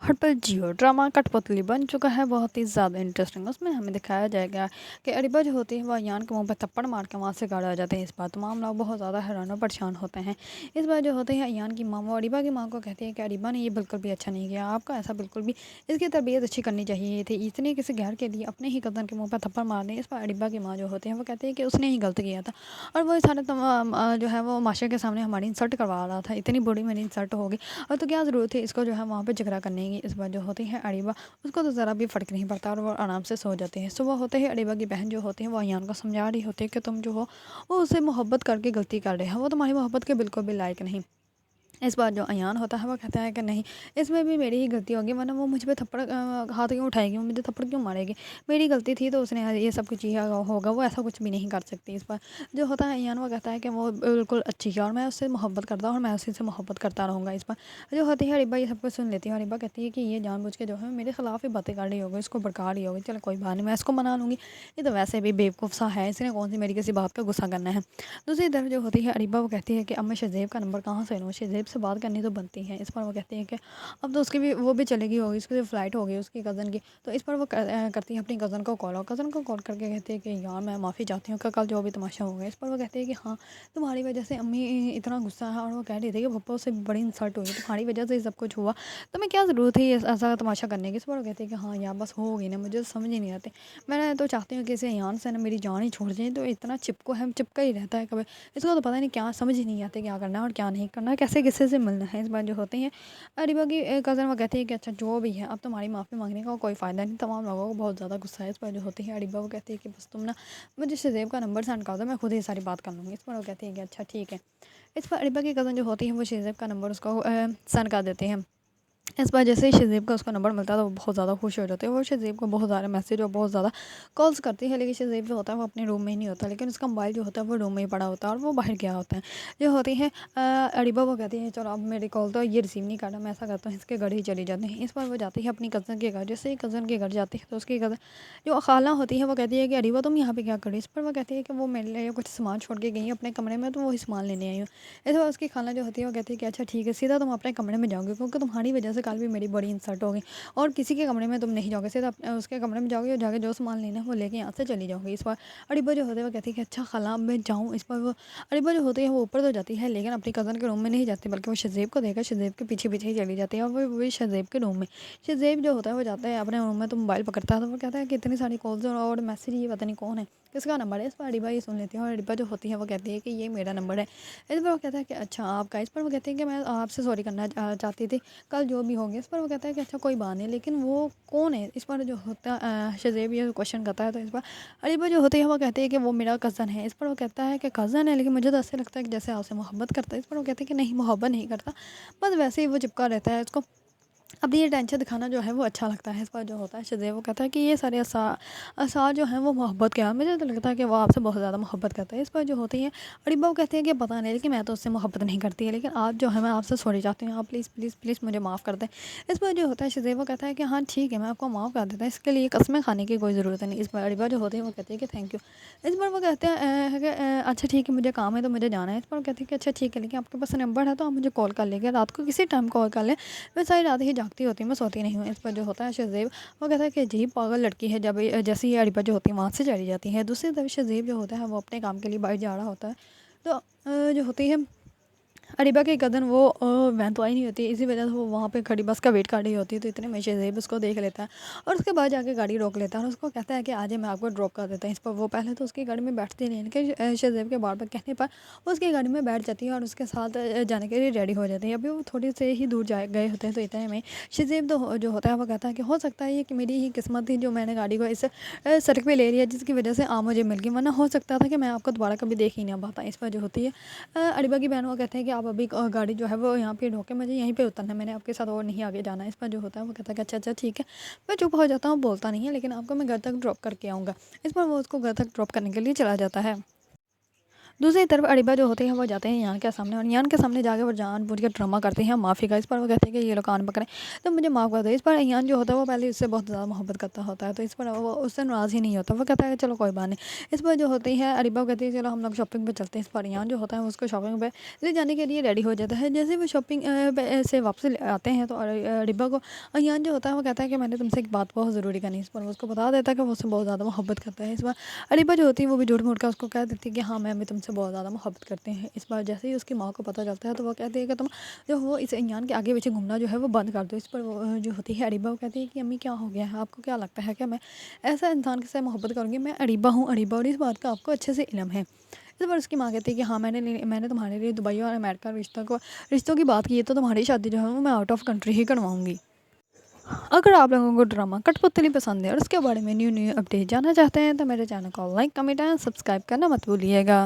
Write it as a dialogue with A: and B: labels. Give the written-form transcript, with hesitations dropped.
A: हर पल जियो ड्रामा कठपुतली बन चुका है बहुत ही ज़्यादा इंटरेस्टिंग। उसमें हमें दिखाया जाएगा कि अरीबा जो होती है वो अयान के मुंह पर थप्पड़ मार के वहाँ से गाड़ आ जाते हैं। इस बार तमाम लोग बहुत ज़्यादा हैरान और परेशान होते हैं। इस बार जो होते हैं अयान की माँ वो अरीबा की माँ को कहती है कि अरीबा ने ये बिल्कुल भी अच्छा नहीं किया, आपका ऐसा बिल्कुल भी, इसकी तरबियत अच्छी करनी चाहिए थी, इतने किसी घर के लिए अपने ही कज़न के मुँह पर थप्पड़ मार दें। इस पर अरीबा की माँ जो होती है वो कहती है कि उसने ही गलत किया था और वो सारे तमाम जो है वो माशरे के सामने हमारी इंसल्ट करवा रहा था, इतनी बड़ी मेरी इंसल्ट होगी और तो क्या ज़रूरत है इसको जो है वहाँ पे झगड़ा करने की। इस बार जो होती है अरीबा, उसको तो ज़रा भी फ़र्क नहीं पड़ता और वो आराम से सो जाती है। सुबह होते ही अरीबा की बहन जो होती है वो अयान को समझा रही होती है कि तुम जो हो वो उससे मोहब्बत करके गलती कर रहे हो, वो तुम्हारी मोहब्बत के बिल्कुल भी लायक नहीं। इस बार जो अयान होता है वो कहता है कि नहीं, इसमें भी मेरी ही गलती होगी, वरना वो मुझ पे थप्पड़ हाथ क्यों उठाएगी, वो मुझे थप्पड़ क्यों मारेगी, मेरी गलती थी तो उसने ये सब कुछ किया होगा, वो ऐसा कुछ भी नहीं कर सकती। इस बार जो होता है अयान वो कहता है कि वो बिल्कुल अच्छी है और मैं उससे मोहब्बत करता हूँ और मैं उसी से मोहब्बत करता रहूँगा। इस बार जो होती है अरीबा ये सब कुछ सुन लेती है और अरीबा कहती है कि ये जानबूझ के जो है मेरे खिलाफ ही बातें कर रही होगी, इसको भड़का रही होगी, चलो कोई बात नहीं, मैं इसको मना लूँगी, ये तो वैसे भी बेवकूफ़ सा है, इसने कौन सी मेरी किसी बात का गुस्सा करना है। दूसरी तरफ जो होती है अरीबा वो कहती है कि अब मैं शहज़ेब का नंबर कहाँ से लूँ, शहज़ेब से बात करनी तो बनती है। इस पर वो कहती है कि अब तो उसकी भी वो भी चलेगी होगी, उसकी फ़्लाइट हो गई उसकी कज़न की, तो इस पर वो करती है अपनी कज़न को कॉल और कज़न को कॉल करके कहती है कि यार मैं माफ़ी चाहती हूँ कि कल जो भी तमाशा हो गया। इस पर वो कहती है कि हाँ, तुम्हारी वजह से अम्मी इतना गुस्सा है और वो कह रही थी कि पप्पा से बड़ी इंसल्ट हुई, तुम्हारी वजह से ये सब कुछ हुआ, तुम्हें क्या ज़रूरत है ये ऐसा तमाशा करने की। इस पर वो कहती है कि हाँ यार बस हो गई ना, मुझे तो समझ ही नहीं आते, मैं तो चाहती हूँ कि इसे अयान से ना मेरी जान ही छूट जाए, तो इतना चिपको है, चिपका ही रहता है कभी, इसको तो पता नहीं क्या समझ ही नहीं आती क्या करना है और क्या नहीं करना है, कैसे किसी से मिलना है। इस बार जो होते हैं अरीबा की कज़न वो कहती है कि अच्छा जो भी है अब तुम्हारी माफ़ी मांगने का कोई फ़ायदा नहीं, तमाम लोगों को बहुत ज़्यादा गुस्सा है। इस पर जो होती है अरीबा वो कहती है कि बस तुम ना मुझे शहज़ेब का नंबर सेंड कर दो, मैं खुद ही सारी बात कर लूँगी। इस पर वो कहती है कि अच्छा ठीक है। इस पर अरीबा की कज़न जो होती है वो शहज़ेब का नंबर उसको सेंड कर देते हैं। इस बार जैसे ही शहज़ेब का उसका नंबर मिलता है तो वो बहुत ज़्यादा खुश हो जाते हैं, वो शहज़ेब को बहुत सारे मैसेज और बहुत ज़्यादा कॉल्स करती है, लेकिन शहज़ेब जो होता है वो अपने रूम में ही नहीं होता, लेकिन उसका मोबाइल जो होता है वो रूम में ही पड़ा होता है और वो बाहर गया होता है। जो होती है अरीबा वो कहती है चलो अब मेरी कॉल तो ये रिसीव नहीं कर रहा, मैं ऐसा करता हूँ इसके घर ही चली जाती है। इस बार वो जाती है अपनी कज़न के घर, जैसे ही कज़न के घर जाती है तो उसकी कज़न जो खाला होती है वो कहती है कि अरीबा तुम यहाँ पे क्या कर रही हो। इस पर वो कहती है कि वो मेरे लिए कुछ सामान छोड़ के गई है अपने कमरे में, तो वही सामान लेने आई हूँ। इस बार उसकी खाला जो होती है वो कहती है कि अच्छा ठीक है, सीधा तुम अपने कमरे में जाओगे क्योंकि तुम्हारी वजह से कल भी मेरी बड़ी इंसल्ट हो गई और किसी के कमरे में तुम नहीं जाओगे, सीधा उसके कमरे में जाओगे और जाके जो सामान लेना है वो लेके यहाँ से चली जाओगे। इस बार अरीबा जो होते हैं वो कहती है कि अच्छा खाला अब मैं जाऊँ। इस पर वो अरीबा जो होती है वो ऊपर तो जाती है लेकिन अपनी कज़न के रूम में नहीं जाती, बल्कि वो शहज़ेब को देखकर शहज़ेब के पीछे पीछे ही चली जाती है और वो वही शहज़ेब के रूम में, शहज़ेब जो होता है वो जाता है अपने रूम में तो मोबाइल पकड़ता है, तो वो कहता है कि इतनी सारी कॉल्स और मैसेज, ये पता नहीं कौन है, किसका नंबर है। इस पर अरीबा ये सुन लेती है और अरीबा जो होती है वो कहती है कि ये मेरा नंबर है। इस पर वो कहता है कि अच्छा आपका। इस पर वो कहते हैं कि मैं आपसे सॉरी करना चाहती थी, कल जो भी हो गया। इस पर वो कहता है कि अच्छा कोई बात नहीं, लेकिन वो कौन है। इस पर जो होता शहज़ेब ये क्वेश्चन करता है, तो इस पर अरीबा जो होती है वो कहती है कि वो मेरा कज़न है। इस पर वो कहता है कि कज़न है, लेकिन मुझे तो ऐसे लगता है कि जैसे आपसे मोहब्बत करता है। इस पर वो कहते हैं कि नहीं, मोहब्बत नहीं करता, बस वैसे ही वो चिपका रहता है, इसको अपनी ये टेंशन दिखाना जो है वो अच्छा लगता है। इस पर जो होता है शहज़ेब वो कहता है कि ये सारे आसार जो हैं वो मोहब्बत के हैं, मुझे तो लगता है कि वो आपसे बहुत ज़्यादा मोहब्बत करता है। इस पर जो होती है अरीबा वो कहती है कि पता नहीं, लेकिन मैं तो उससे मोहब्बत नहीं करती है, लेकिन आप जो है मैं आपसे सॉरी चाहती हूँ, आप प्लीज़ प्लीज़ प्लीज़ मुझे माफ़ कर दें। इस पर जो होता है शहज़ेब वो कहता है कि हाँ ठीक है, मैं आपको माफ़ कर देता हूँ, इसके लिए कस्में खाने की कोई ज़रूरत नहीं। इस पर अरीबा जो होती है वो कहती है कि थैंक यू। इस पर वो कहते हैं कि अच्छा ठीक है मुझे काम है तो मुझे जाना है। इस पर वो कहती है कि अच्छा ठीक है, लेकिन आपके पास नंबर है तो आप मुझे कॉल कर लेंगे, रात को किसी टाइम कॉल कर लें, मैं सारी रात ही जागती होती हूँ, मैं सोती नहीं हूँ। इस पर जो होता है शहज़ेब वो कहता है कि अजीब पागल लड़की है, जब जैसे ही अरीबा जो होती है वहाँ से चली जाती है। दूसरी तरफ शहज़ेब जो होता है वो अपने काम के लिए बाहर जा रहा होता है, तो जो होती है अरीबा की कज़न वो वैन तो आई नहीं होती, इसी वजह से वो वहाँ पे खड़ी बस का वेट कर रही होती है, तो इतने में शहज़ेब उसको देख लेता है और उसके बाद जाके गाड़ी रोक लेता है और उसको कहता है कि आज मैं आपको ड्रॉप कर देता हूँ। इस पर वो पहले तो उसकी गाड़ी में बैठती नहीं, लेकिन शहज़ेब के बार बार कहने पर वो उसकी गाड़ी में बैठ जाती है और उसके साथ जाने के लिए रेडी हो जाती है। अभी वो थोड़ी से ही दूर जा गए होते हैं, तो इतने में शहज़ेब जो होता है वो कहता है कि हो सकता है ये कि मेरी ही किस्मत थी जो मैंने गाड़ी को इस सड़क पे ले लिया, जिसकी वजह से मुझे मिल गई, वरना हो सकता था कि मैं आपको दोबारा कभी देख ही ना पाता। इस पर जो होती है अरीबा की बहन वो कहते हैं कि आप अभी गाड़ी जो है वो यहाँ पे रोके, मुझे यहीं पे उतरना है, मैंने आपके साथ और नहीं आगे जाना है। इस पर जो होता है वो कहता है कि अच्छा अच्छा ठीक है, मैं चुप हो जाता हूँ, बोलता नहीं है, लेकिन आपको मैं घर तक ड्रॉप करके आऊँगा। इस पर वो उसको घर तक ड्रॉप करने के लिए चला जाता है। दूसरी तरफ अरीबा जो होते हैं वो जाते हैं ईयान के सामने, और ईयान के सामने जाके वो जानबूझ के ड्रामा करते हैं माफ़ी का। इस पर वो कहते हैं कि ये लोग कान पकड़े तो मुझे माफ़ कर दो। इस पर ईयान जो होता है वो पहले इससे बहुत ज़्यादा मोहब्बत करता होता है, तो इस पर वो उससे नाराज़ ही नहीं होता। वो कहता है कि चलो कोई बात नहीं। इस पर जो होती है अरीबा, वो कहती है चलो हम लोग शॉपिंग पे चलते हैं। इस पर ईयान जो होता है वो उसको शॉपिंग पे ले जाने के लिए रेडी हो जाता है। जैसे वो शॉपिंग से वापस आते हैं तो अरीबा को ईयान जो होता है वो कहता है कि मैंने तुमसे एक बात बहुत ज़रूरी करनी है। इस पर वो उसको बता देता है कि वो उससे बहुत ज़्यादा मोहब्बत करता है। इस बार अरीबा जो होती है वो भी झूठ मूठ का उसको कह देती है कि हाँ मैं भी तुमसे बहुत ज़्यादा मोहब्बत करते हैं। इस बार जैसे ही उसकी माँ को पता चलता है तो वो कहती है कि तुम जो वो इस ईयान के आगे पीछे घूमना जो है वो बंद कर दो। इस पर वो जो होती है अरीबा, वो कहती है कि अम्मी क्या हो गया है, आपको क्या लगता है कि मैं ऐसा इंसान के साथ मोहब्बत करूँगी? मैं अरीबा हूँ, अरीबा, और इस बात का आपको अच्छे से इल्म है। इस बार उसकी माँ कहती है कि हाँ मैंने तुम्हारे लिए दुबई और अमेरिका रिश्तों की बात की है, तो तुम्हारी शादी जो है वो मैं आउट ऑफ कंट्री ही करवाऊँगी। अगर आप लोगों को ड्रामा कठपुतली पसंद है और उसके बारे में न्यू न्यू अपडेट जानना चाहते हैं तो मेरे चैनल को लाइक, कमेंट एंड सब्सक्राइब करना मत भूलिएगा।